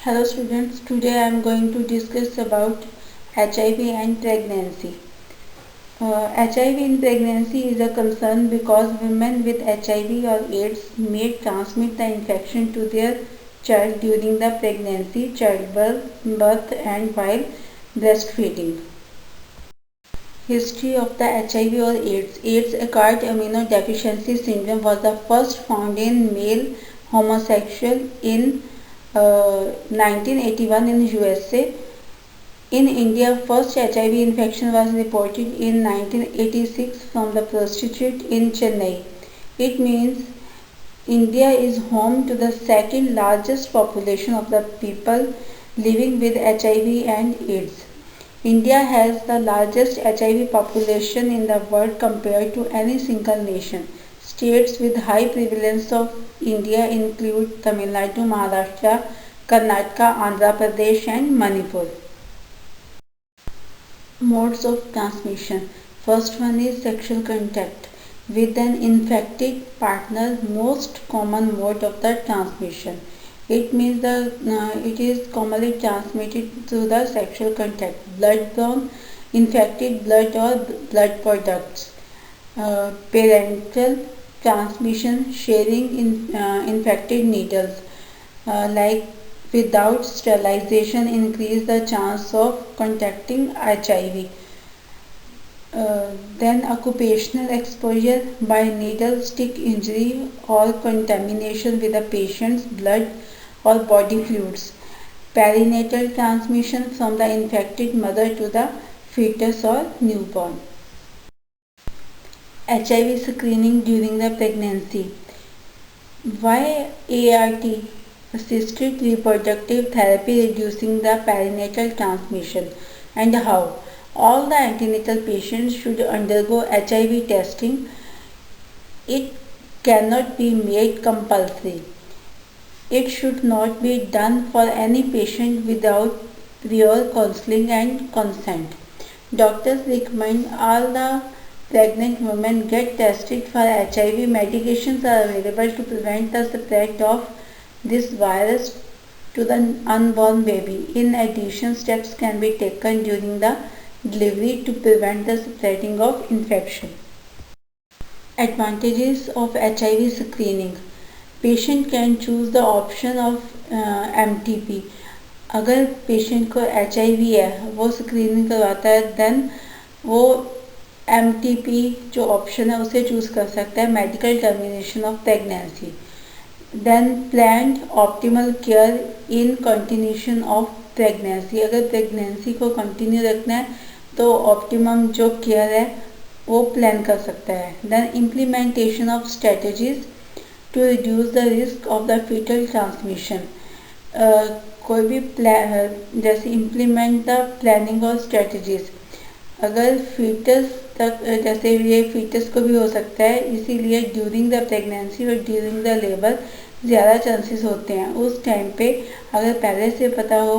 Hello students, today I am going to discuss about HIV and pregnancy. HIV in pregnancy is a concern because women with HIV or AIDS may transmit the infection to their child during the pregnancy, childbirth and while breastfeeding. History of the HIV or AIDS. AIDS acquired immunodeficiency syndrome was the first found in male homosexual in 1981 in USA. In India, first HIV infection was reported in 1986 from the prostitute in Chennai. It means India is home to the second largest population of the people living with HIV and AIDS. India has the largest HIV population in the world compared to any single nation. States with high prevalence of India include Tamil Nadu, Maharashtra, Karnataka, Andhra Pradesh and Manipur. Modes of transmission. First one is sexual contact with an infected partner, most common mode of the transmission. It means it is commonly transmitted through the sexual contact, blood-borne, infected blood or blood products. Parental transmission, sharing infected needles, like without sterilization increase the chance of contracting HIV. Then occupational exposure by needle stick injury or contamination with the patient's blood or body fluids. Perinatal transmission from the infected mother to the fetus or newborn. HIV screening during the pregnancy. Why ART? Assisted reproductive therapy reducing the perinatal transmission, and how? All the antenatal patients should undergo HIV testing. It cannot be made compulsory. It should not be done for any patient without prior counseling and consent. Doctors recommend all the pregnant women get tested for HIV. Medications are available to prevent the spread of this virus to the unborn baby. In addition, steps can be taken during the delivery to prevent the spreading of infection. Advantages of HIV screening. Patient can choose the option of MTP. अगर patient को HIV है वो screening करवाता है then वो MTP जो option है उसे चूज़ कर सकता है, medical termination of pregnancy. Then planned optimal care in continuation of pregnancy. अगर प्रेगनेंसी को कंटिन्यू रखना है तो ऑप्टिमम जो केयर है वो प्लान कर सकता है. Then implementation of strategies to reduce the risk of the fetal transmission. कोई भी जैसे इम्प्लीमेंट द प्लानिंग और स्ट्रेटजीज. अगर फीटस तक जैसे ये फीटस को भी हो सकता है, इसीलिए ड्यूरिंग द प्रेगनेंसी और ड्यूरिंग द लेबर ज़्यादा चांसेस होते हैं. उस टाइम पे अगर पहले से पता हो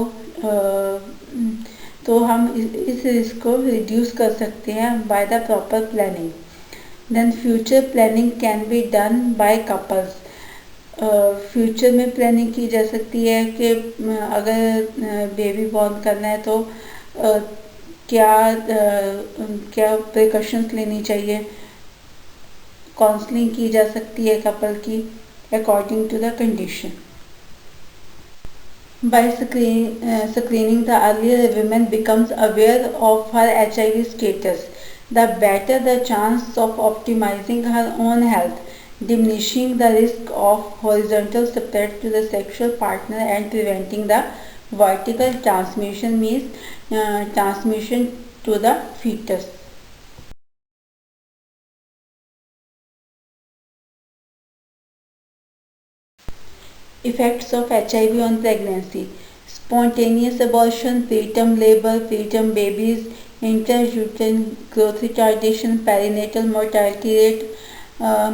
तो हम इस रिस्क को रिड्यूस कर सकते हैं by the proper planning. Then future planning can be done by couples. Future में प्लानिंग की जा सकती है कि अगर बेबी बॉर्न करना है तो क्या प्रिकॉशंस लेनी चाहिए. काउंसलिंग की जा सकती है कपल की according to the condition. By screening, the earlier a woman becomes aware of her HIV status, the better the chance of optimizing her own health, diminishing the risk of horizontal spread to the sexual partner and preventing the vertical transmission, means transmission to the fetus. Effects of HIV on pregnancy. Spontaneous abortion, preterm labor, preterm babies, intrauterine growth retardation, perinatal mortality rate,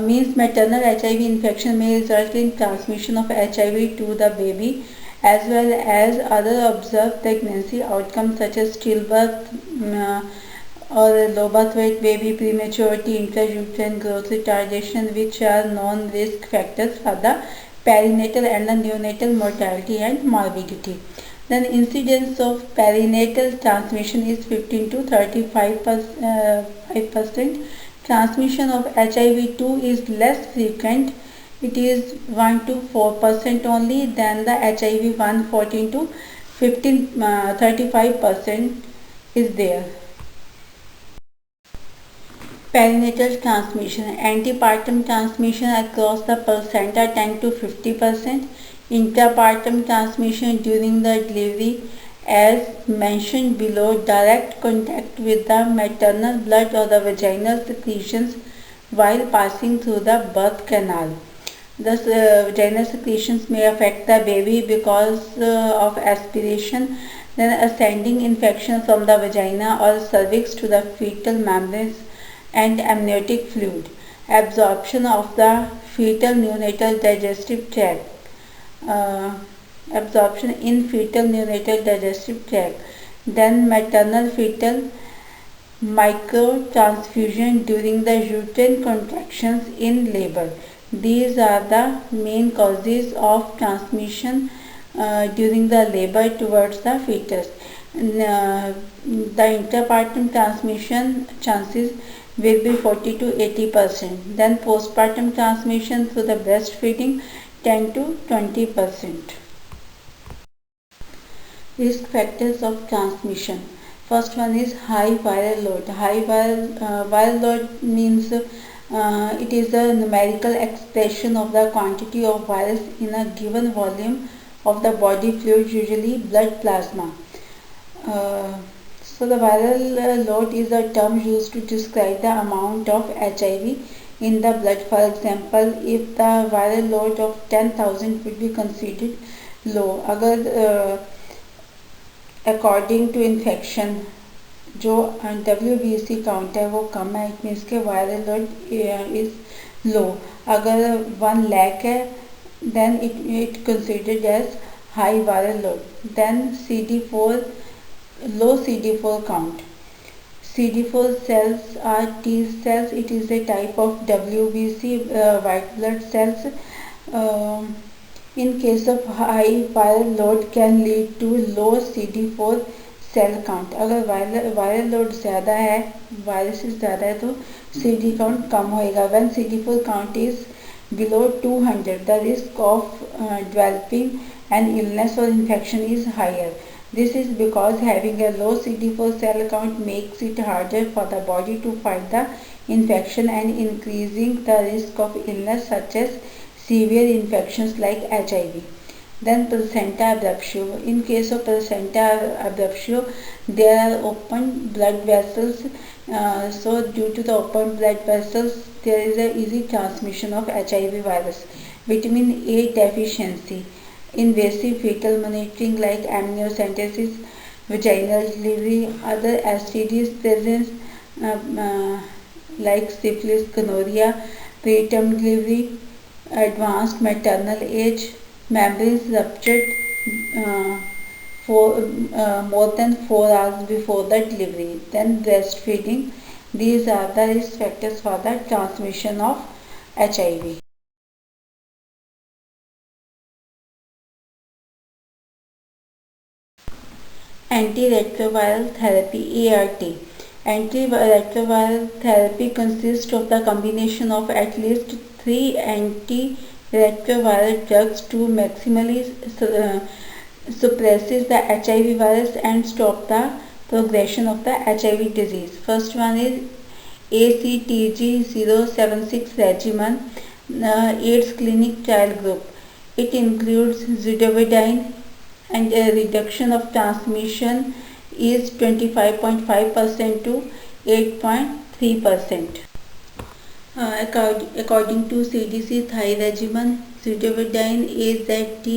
means maternal HIV infection may result in transmission of HIV to the baby as well as other observed pregnancy outcomes such as stillbirth or low birth weight baby, prematurity, intrauterine growth retardation, which are known risk factors for the perinatal and the neonatal mortality and morbidity. Then incidence of perinatal transmission is 15 to 35%. Transmission of HIV-2 is less frequent. It is 1 to 4% only than the HIV-1, 14 to 35% is there. Perinatal transmission, antepartum transmission across the placenta 10 to 50%, intrapartum transmission during the delivery as mentioned below, direct contact with the maternal blood or the vaginal secretions while passing through the birth canal. Thus, vaginal secretions may affect the baby because of aspiration, then ascending infection from the vagina or cervix to the fetal membranes and amniotic fluid, absorption of the fetal neonatal digestive tract, absorption in fetal neonatal digestive tract, then maternal fetal microtransfusion during the uterine contractions in labor. These are the main causes of transmission during the labor towards the fetus. The intrapartum transmission chances will be 40 to 80%. Then postpartum transmission through the breastfeeding 10 to 20%. Risk factors of transmission. First one is high viral load. High viral load means it is the numerical expression of the quantity of virus in a given volume of the body fluid, usually blood plasma. So the viral load is a term used to describe the amount of HIV in the blood. For example, if the viral load of 10,000 would be considered low, अगर according to infection जो WBC count है वो कम है, it means के viral load is low. अगर 1 लाख है then it considered as high viral load. Then CD4 low CD4 count. CD4 cells are T cells. It is a type of WBC white blood cells. In case of high viral load can lead to low CD4 cell count. अगर viral load ज़्यादा है, viruses ज़्यादा है तो CD count कम होएगा. When CD4 count is below 200, the risk of developing an illness or infection is higher. This is because having a low CD4 cell count makes it harder for the body to fight the infection and increasing the risk of illness such as severe infections like HIV. Then placenta abruptio. In case of placenta abruptio, there are open blood vessels. So due to the open blood vessels, there is a easy transmission of HIV virus. Vitamin A deficiency. Invasive fetal monitoring like amniocentesis, vaginal delivery, other STDs presence like syphilis, gonorrhea, preterm delivery, advanced maternal age, membranes ruptured more than 4 hours before the delivery, then breastfeeding. These are the risk factors for the transmission of HIV. Antiretroviral therapy (ART). Antiretroviral therapy consists of the combination of at least 3 antiretroviral drugs to maximally suppresses the HIV virus and stop the progression of the HIV disease. First one is ACTG-076 regimen, AIDS clinic trial group. It includes zidovudine and a reduction of transmission is 25.5% to 8.3%. According to CDC Thai regimen, zidovudine AZT,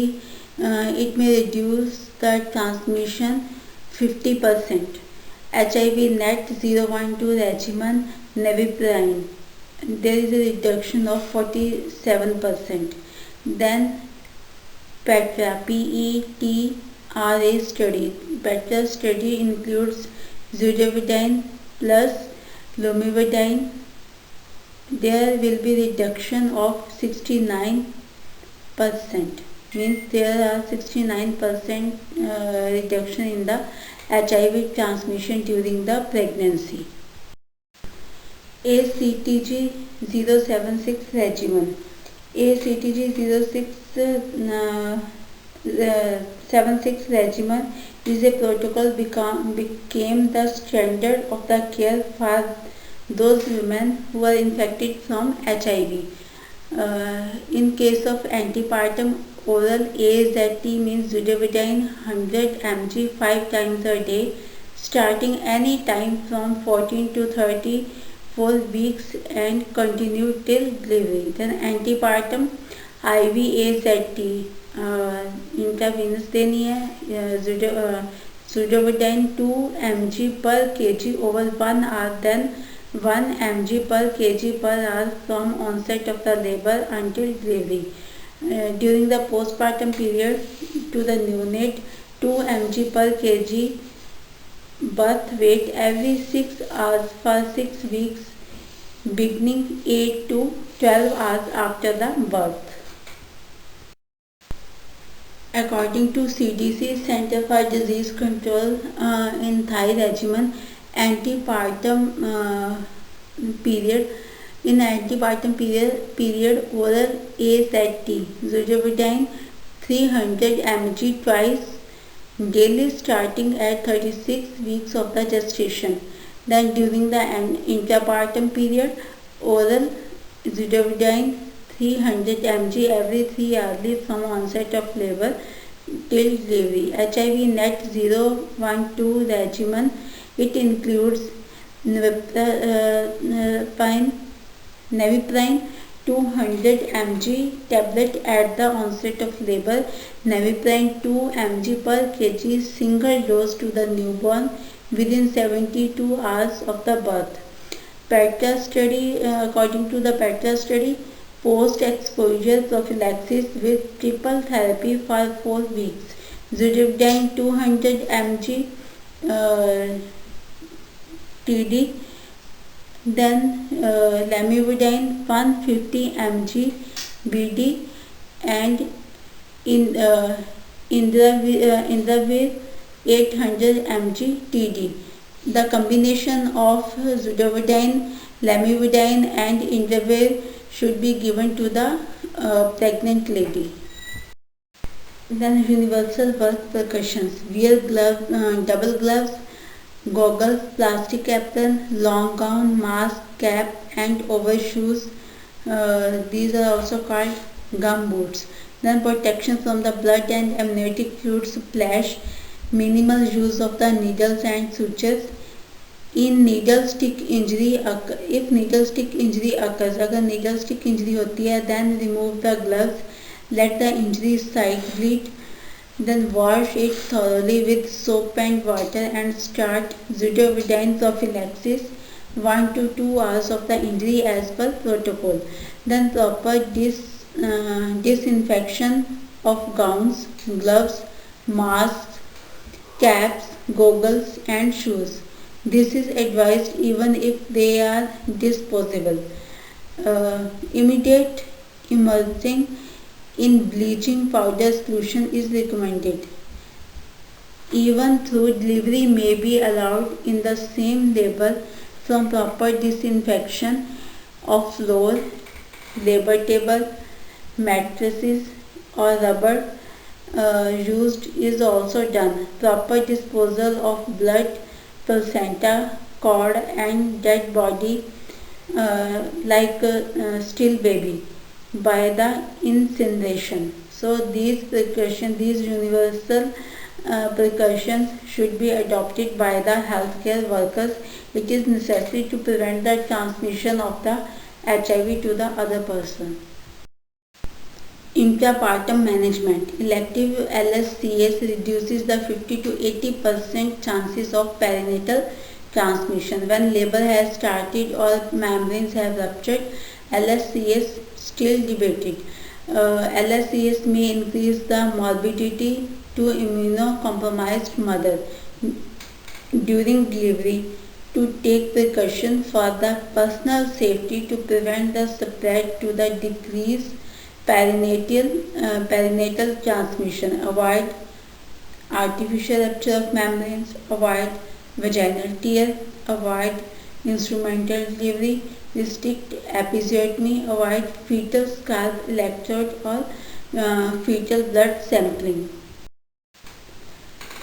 it may reduce the transmission 50%. HIV NET 012 regimen, neviprine, there is a reduction of 47%. Then PETRA, PETRA study. PETRA study includes zidovudine plus lamivudine. There will be reduction of 69 percent, means there are 69% reduction in the HIV transmission during the pregnancy. ACTG 076 regimen. ACTG 76 regimen is a protocol became the standard of the care for those women who are infected from HIV. In case of antepartum oral AZT means zidovudine 100 mg 5 times a day, starting any time from 14 to 34 weeks and continue till delivery. Then antepartum IV AZT intravenous देनी है zidovudine 2 mg per kg over 1 hour, then 1 mg per kg per hour from onset of the labor until delivery. During the postpartum period to the neonate, 2 mg per kg birth weight every 6 hours for 6 weeks, beginning 8 to 12 hours after the birth. According to CDC, Center for Disease Control, in Thai regimen, antepartum period oral AZT zidovudine 300 mg twice daily starting at 36 weeks of the gestation. Then during the intrapartum period, oral zidovudine 300 mg every 3 hours from onset of labor till delivery. HIV NET 012 regimen, it includes neviprine 200 mg tablet at the onset of labor, neviprine 2 mg per kg single dose to the newborn within 72 hours of the birth. Petra study, according to the Petra study, post-exposure prophylaxis with triple therapy for 4 weeks. Zidovudine 200 mg TD, then lamivudine 150 mg BD and Indravir 800 mg TD. The combination of zidovudine, lamivudine and Indravir should be given to the pregnant lady. Then universal work precautions: wear gloves, double gloves, goggles, plastic apron, long gown, mask, cap and overshoes. These are also called gum boots. Then protection from the blood and amniotic fluid splash, minimal use of the needles and sutures. In needle stick injury, if needle stick injury occurs, अगर needle stick injury होती है, then remove the gloves, let the injury site bleed, then wash it thoroughly with soap and water and start zidovudine prophylaxis 1 to 2 hours of the injury as per protocol. Then proper disinfection of gowns, gloves, masks, caps, goggles and shoes. This is advised even if they are disposable. Immediate immersing in bleaching powder solution is recommended. Even though delivery may be allowed in the same labor, from proper disinfection of floor, labor table, mattresses or rubber used is also done. Proper disposal of blood, placenta, cord and dead body like still baby by the incineration. So these precautions, these universal precautions should be adopted by the healthcare workers. It is necessary to prevent the transmission of the HIV to the other person. Intrapartum management. Elective LSCS reduces the 50 to 80% chances of perinatal transmission. When labor has started or membranes have ruptured, LSCS still debated. LSCS may increase the morbidity to immunocompromised mother during delivery. To take precaution for the personal safety to prevent the spread to the decrease perinatal transmission, avoid artificial rupture of membranes, avoid vaginal tear, avoid instrumental delivery, restrict episiotomy, avoid fetal scalp electrode or fetal blood sampling.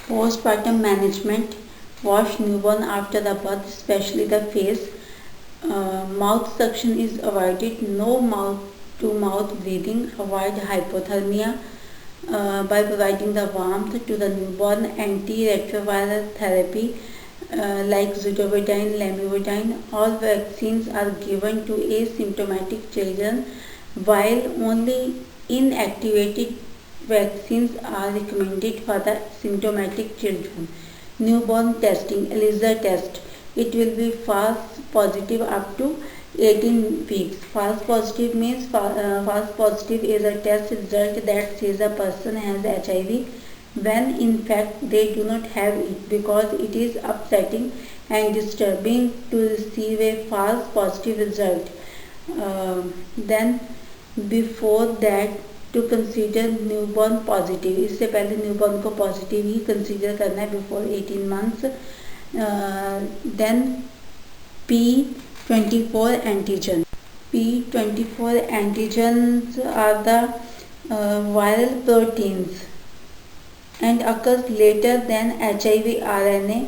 Postpartum management, wash newborn after the birth, especially the face. Mouth suction is avoided, no mouth to mouth breathing, avoid hypothermia by providing the warmth to the newborn. Antiretroviral therapy like zidovudine, lamivudine. All vaccines are given to asymptomatic children, while only inactivated vaccines are recommended for the symptomatic children. Newborn testing, ELISA test. It will be false positive up to 18 weeks. False positive means false positive is a test result that says a person has HIV when in fact they do not have it, because it is upsetting and disturbing to receive a false positive result. Then before that to consider newborn positive, इससे पहले newborn को positive ही consider करना है before 18 months. Then P24 antigen. P24 antigens are the viral proteins and occurs later than HIV RNA,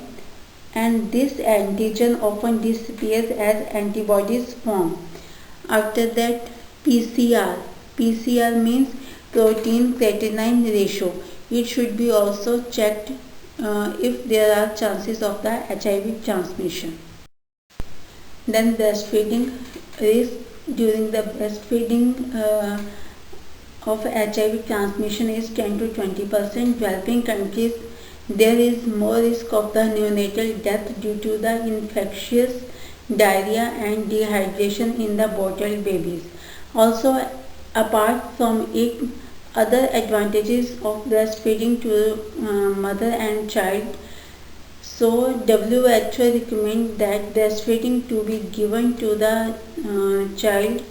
and this antigen often disappears as antibodies form. After that, PCR. PCR means protein creatinine ratio. It should be also checked if there are chances of the HIV transmission. Then breastfeeding risk. During the breastfeeding of HIV transmission is 10 to 20%. Developing countries, there is more risk of the neonatal death due to the infectious diarrhea and dehydration in the bottled babies. Also, apart from it, other advantages of breastfeeding to mother and child. So WHO recommends that breastfeeding to be given to the child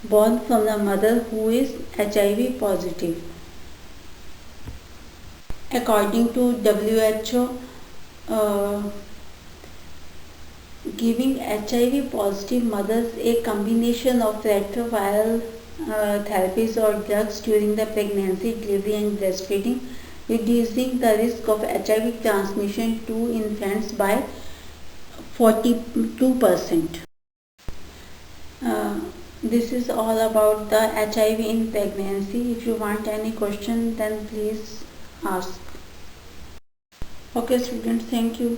born from the mother who is HIV positive. According to WHO, giving HIV positive mothers a combination of retroviral therapies or drugs during the pregnancy, delivery and breastfeeding, reducing the risk of HIV transmission to infants by 42%. This is all about the HIV in pregnancy. If you want any question, then please ask. Okay students, thank you.